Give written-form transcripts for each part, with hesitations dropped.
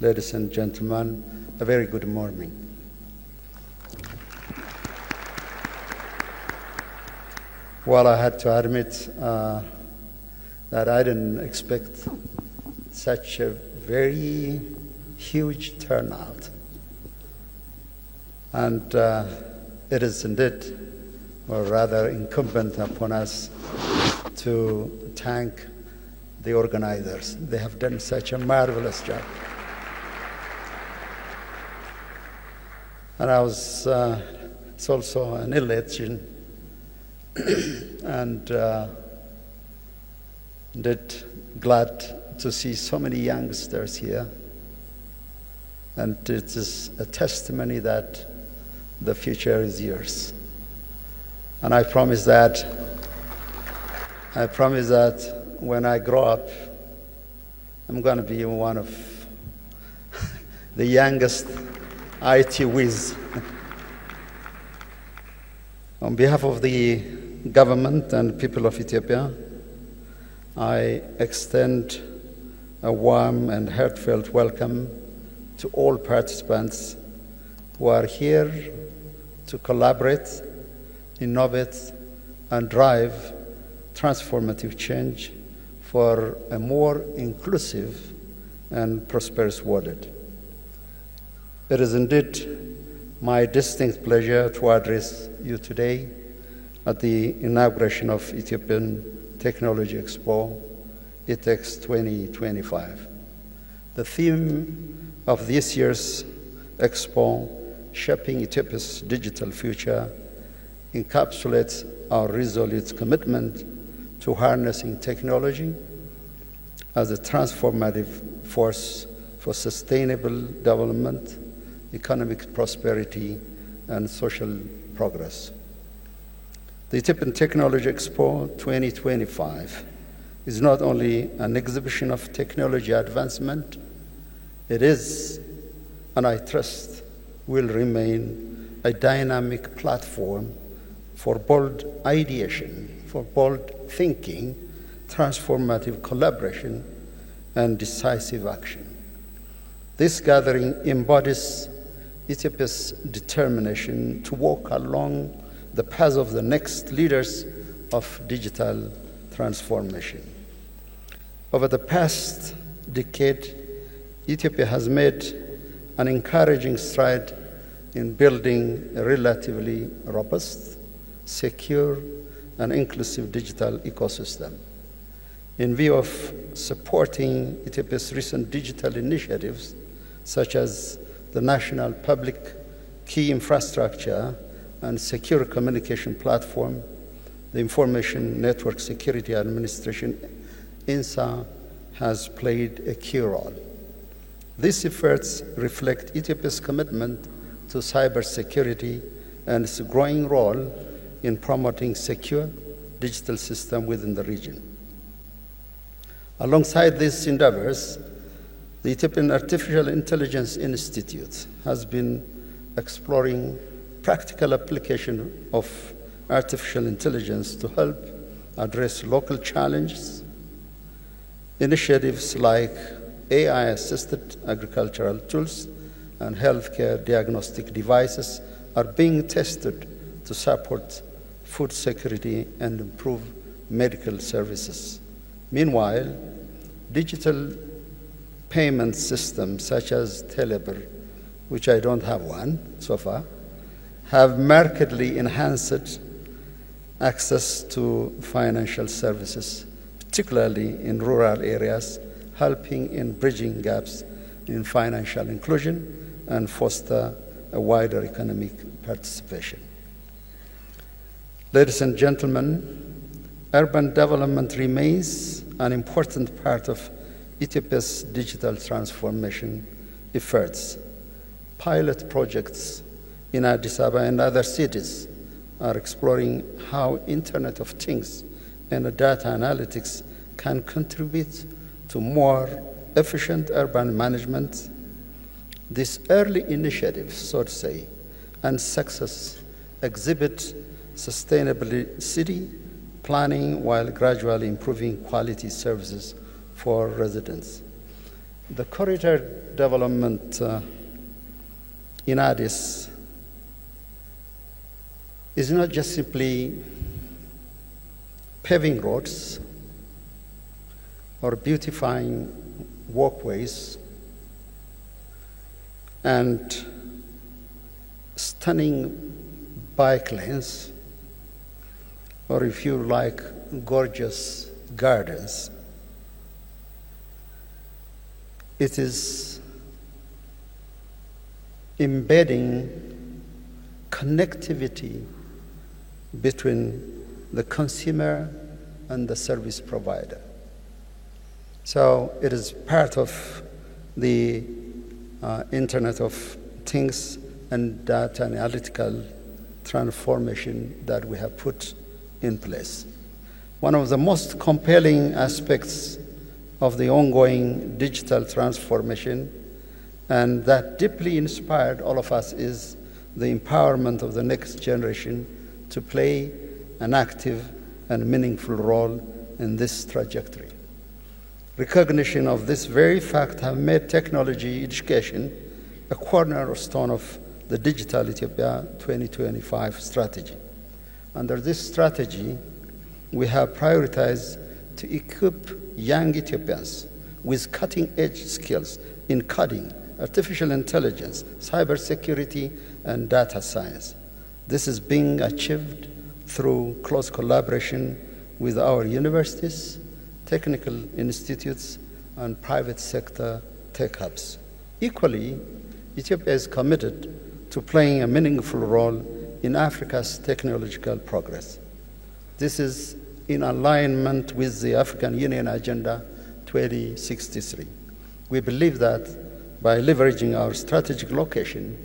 ladies and gentlemen, a very good morning. Well, I had to admit that I didn't expect such a very huge turnout. And it is indeed, or rather incumbent upon us to thank the organizers. They have done such a marvelous job. And it's also an election, and indeed glad to see so many youngsters here. And it is a testimony that the future is yours. And I promise that when I grow up, I'm going to be one of the youngest IT whiz. On behalf of the government and people of Ethiopia, I extend a warm and heartfelt welcome to all participants who are here to collaborate, innovate, and drive transformative change for a more inclusive and prosperous world. It is indeed my distinct pleasure to address you today at the inauguration of Ethiopian Technology Expo, ETEX 2025. The theme of this year's Expo, Shaping Ethiopia's Digital Future, encapsulates our resolute commitment to harnessing technology as a transformative force for sustainable development, economic prosperity, and social progress. The Ethiopian Technology Expo 2025 is not only an exhibition of technology advancement, it is, and I trust will remain, a dynamic platform for bold ideation, for bold thinking, transformative collaboration, and decisive action. This gathering embodies Ethiopia's determination to walk along the path of the next leaders of digital transformation. Over the past decade, Ethiopia has made an encouraging stride in building a relatively robust, secure, and inclusive digital ecosystem. In view of supporting Ethiopia's recent digital initiatives, such as the National Public Key Infrastructure and Secure Communication Platform, the Information Network Security Administration, INSA, has played a key role. These efforts reflect Ethiopia's commitment to cybersecurity and its growing role in promoting secure digital systems within the region. Alongside these endeavors, the Ethiopian Artificial Intelligence Institute has been exploring practical application of artificial intelligence to help address local challenges. Initiatives like AI-assisted agricultural tools and healthcare diagnostic devices are being tested to support food security and improve medical services. Meanwhile, digital payment systems such as Telebir, which I don't have one so far, have markedly enhanced access to financial services, particularly in rural areas, helping in bridging gaps in financial inclusion and foster a wider economic participation. Ladies and gentlemen, urban development remains an important part of Ethiopia's digital transformation efforts. Pilot projects in Addis Ababa and other cities are exploring how Internet of Things and data analytics can contribute to more efficient urban management. These early initiatives, so to say, and success exhibit sustainable city planning while gradually improving quality services for residents. The corridor development in Addis is not just simply paving roads or beautifying walkways and stunning bike lanes, or if you like, gorgeous gardens. It is embedding connectivity between the consumer and the service provider. So it is part of the Internet of Things and data analytical transformation that we have put in place. One of the most compelling aspects of the ongoing digital transformation, and that deeply inspired all of us, is the empowerment of the next generation to play an active and meaningful role in this trajectory. Recognition of this very fact have made technology education a cornerstone of the Digital Ethiopia 2025 strategy. Under this strategy, we have prioritized to equip young Ethiopians with cutting-edge skills in coding, artificial intelligence, cybersecurity, and data science. This is being achieved through close collaboration with our universities, technical institutes, and private sector tech hubs. Equally, Ethiopia is committed to playing a meaningful role in Africa's technological progress. This is in alignment with the African Union Agenda 2063. We believe that by leveraging our strategic location,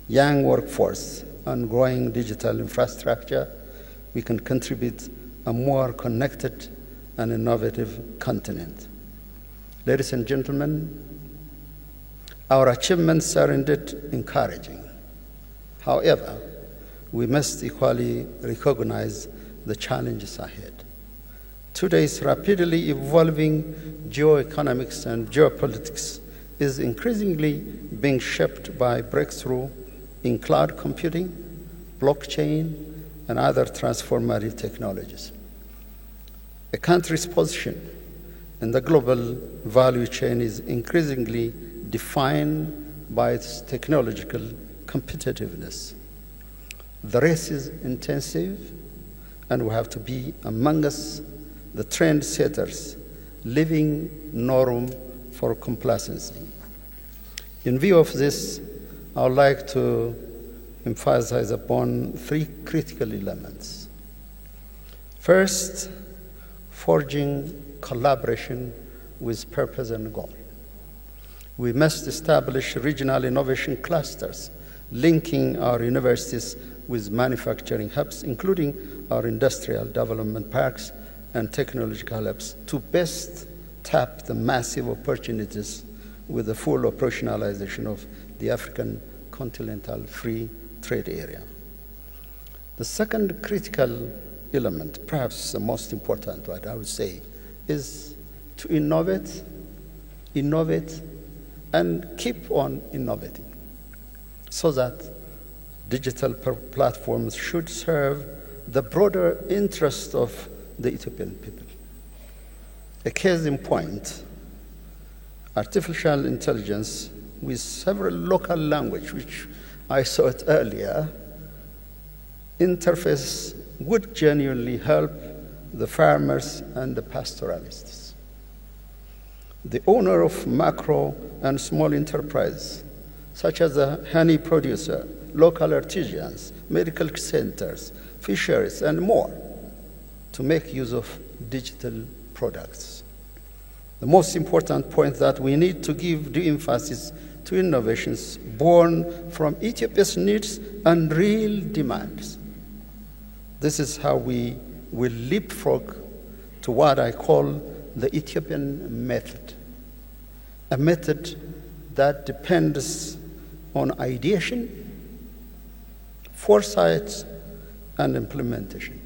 young workforce, and growing digital infrastructure, we can contribute a more connected and innovative continent. Ladies and gentlemen, our achievements are indeed encouraging. However, we must equally recognize the challenges ahead. Today's rapidly evolving geoeconomics and geopolitics is increasingly being shaped by breakthrough in cloud computing, blockchain, and other transformative technologies. A country's position in the global value chain is increasingly defined by its technological competitiveness. The race is intensive, and we have to be among us, the trend setters, leaving no room for complacency. In view of this, I would like to emphasize upon three critical elements. First, forging collaboration with purpose and goal. We must establish regional innovation clusters, linking our universities with manufacturing hubs, including our industrial development parks and technological hubs, to best tap the massive opportunities with the full operationalization of the African Continental Free Trade Area. The second critical element, perhaps the most important one, I would say, is to innovate, and keep on innovating, so that digital platforms should serve the broader interest of the Ethiopian people. A case in point, artificial intelligence with several local language, which I saw it earlier, interface would genuinely help the farmers and the pastoralists. The owner of macro and small enterprises, such as a honey producer, local artisans, medical centers, fisheries, and more, to make use of digital products. The most important point that we need to give due emphasis to innovations born from Ethiopia's needs and real demands. This is how we will leapfrog to what I call the Ethiopian method, a method that depends on ideation, foresight, and implementation.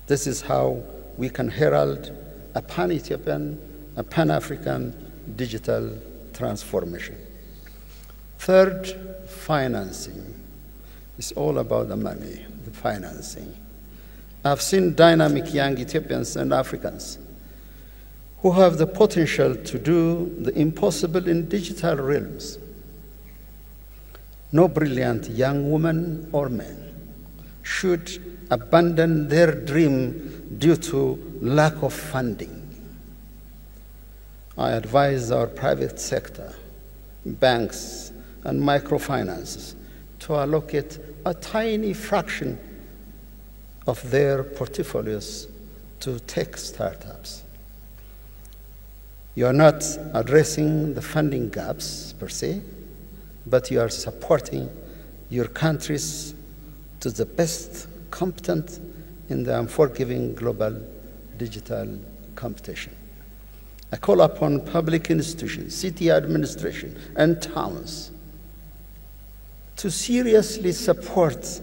This is how we can herald a pan-Ethiopian, a pan-African, digital transformation. Third, financing. It's all about the money, the financing. I've seen dynamic young Ethiopians and Africans who have the potential to do the impossible in digital realms. No brilliant young woman or man should abandon their dream due to lack of funding. I advise our private sector, banks, and microfinances to allocate a tiny fraction of their portfolios to tech startups. You are not addressing the funding gaps per se, but you are supporting your countries to the best competent in the unforgiving global digital competition. I call upon public institutions, city administration, and towns to seriously support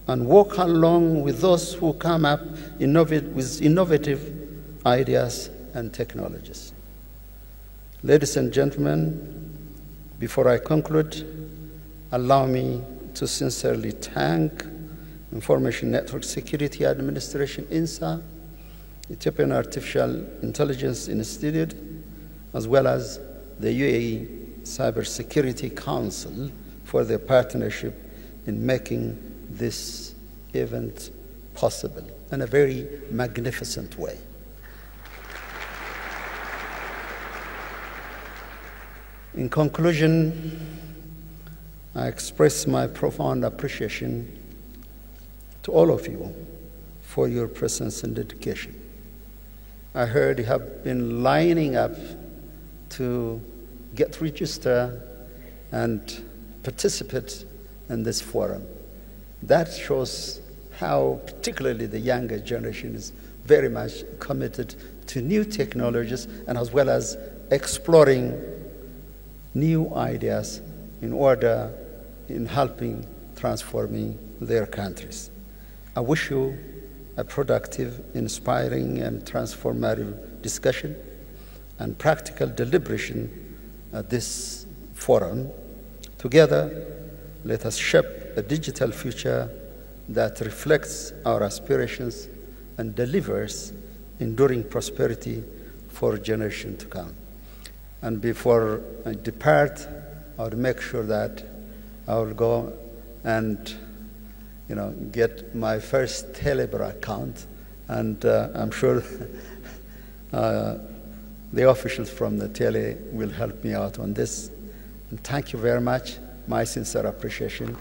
and walk along with those who come up with innovative ideas and technologies. Ladies and gentlemen, before I conclude, allow me to sincerely thank Information Network Security Administration, INSA, Ethiopian Artificial Intelligence Institute, as well as the UAE Cybersecurity Council for their partnership in making this event possible in a very magnificent way. In conclusion, I express my profound appreciation to all of you for your presence and dedication. I heard you have been lining up to get registered and participate in this forum. That shows how particularly the younger generation is very much committed to new technologies and as well as exploring new ideas in helping transforming their countries. I wish you a productive, inspiring, and transformative discussion and practical deliberation at this forum. Together, let us shape a digital future that reflects our aspirations and delivers enduring prosperity for generations to come. And before I depart, I would make sure that I will go and get my first Telebra account, and I'm sure the officials from the Tele will help me out on this. And thank you very much. My sincere appreciation.